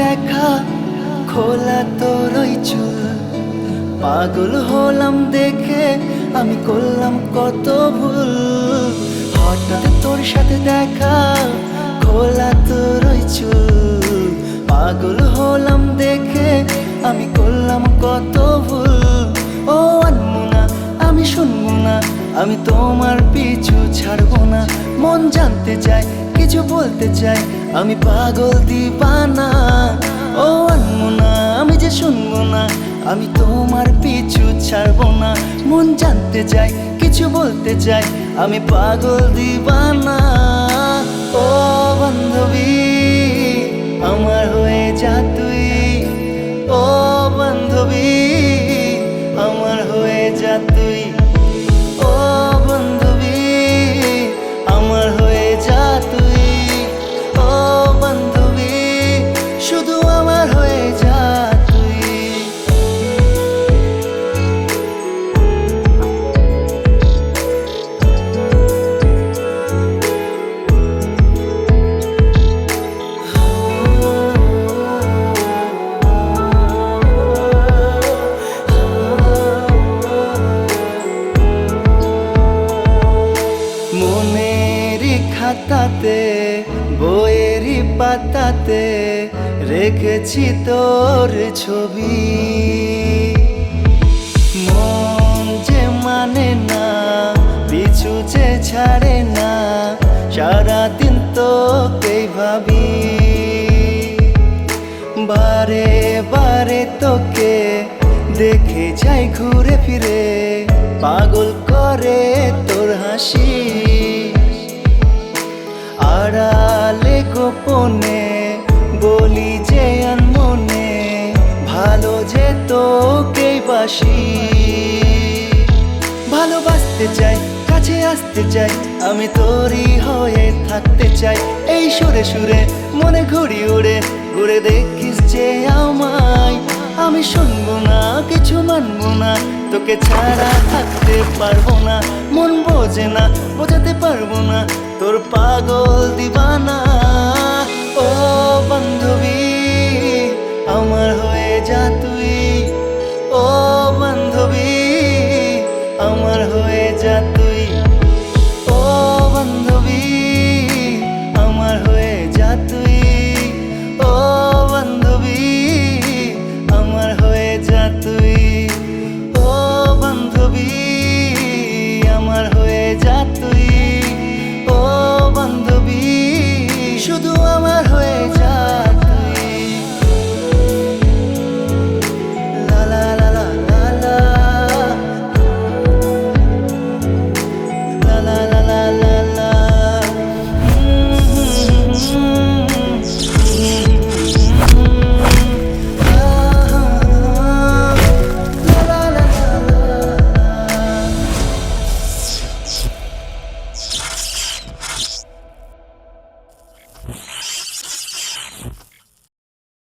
দেখা, খোলা তোর ওই চুল। পাগল হলাম দেখে, আমি করলাম কত ভুল। হঠাৎ তোর সাথে দেখা, খোলা তোর ওই চুল। পাগল হলাম দেখে, আমি করলাম কত ভুল। ও আনমনা, আমি শুনবো না, আমি তোমার পিছু ছাড়বো না। মন জানতে চায়, কিছু বলতে চাই, আমি পাগল দিবানা। ও আনমনা, আমি যে শুনবো না, আমি তোমার পিছু ছাড়বো না। মন জানতে চাই, কিছু বলতে চাই, আমি পাগল দিবানা। ও বান্ধবী, আমার হয়ে যা তুই। ও বান্ধবী, আমার হয়ে যা তুই। ও বান্ধবী, আমার হয়ে যা তুই। ও বান্ধবী, শুধু আমার হয়ে যা তুই। মনেরই খাতাতে, বইয়েরই পাতাতে রেখেছি তোর ছবি। মন যে মানে না, পিছু যে ছাড়ে না, সারাদিন তোকেই ভাবি। বারে বারে তোকে দেখে যাই ঘুরে ফিরে, পাগল করে তোর হাসি। আড়ালে গোপনে বলি যে আনমনে, ভালো যে তোকেই বাসি। ভালোবাসতে চাই, কাছে আসতে চাই, আমি তোরই হয়ে থাকতে চাই। এই সুরে সুরে মনে ঘুরি উড়ে, ঘুরে দেখিস যে আমায়। আমি শুনবো না, কিছু মানবো না, তোকে ছাড়া থাকতে পারবো না। মন বোঝে না, বোঝাতে পারবো না, তোর পাগল দিবানা। ও বান্ধবী, আমার হয়ে যা তুই। ও বান্ধবী, আমার হয়ে যা তুই। ও বান্ধবী, আমার হয়ে যা তুই। ও বান্ধবী, আমার হয়ে যা তুই। ও বান্ধবী, আমার হয়ে যা তুই। ও বান্ধবী, শুধু আমার হয়ে যা তুই। লা লা লা লা লা লা, লা লা লা লা লা লা। লা লা লা লা লা।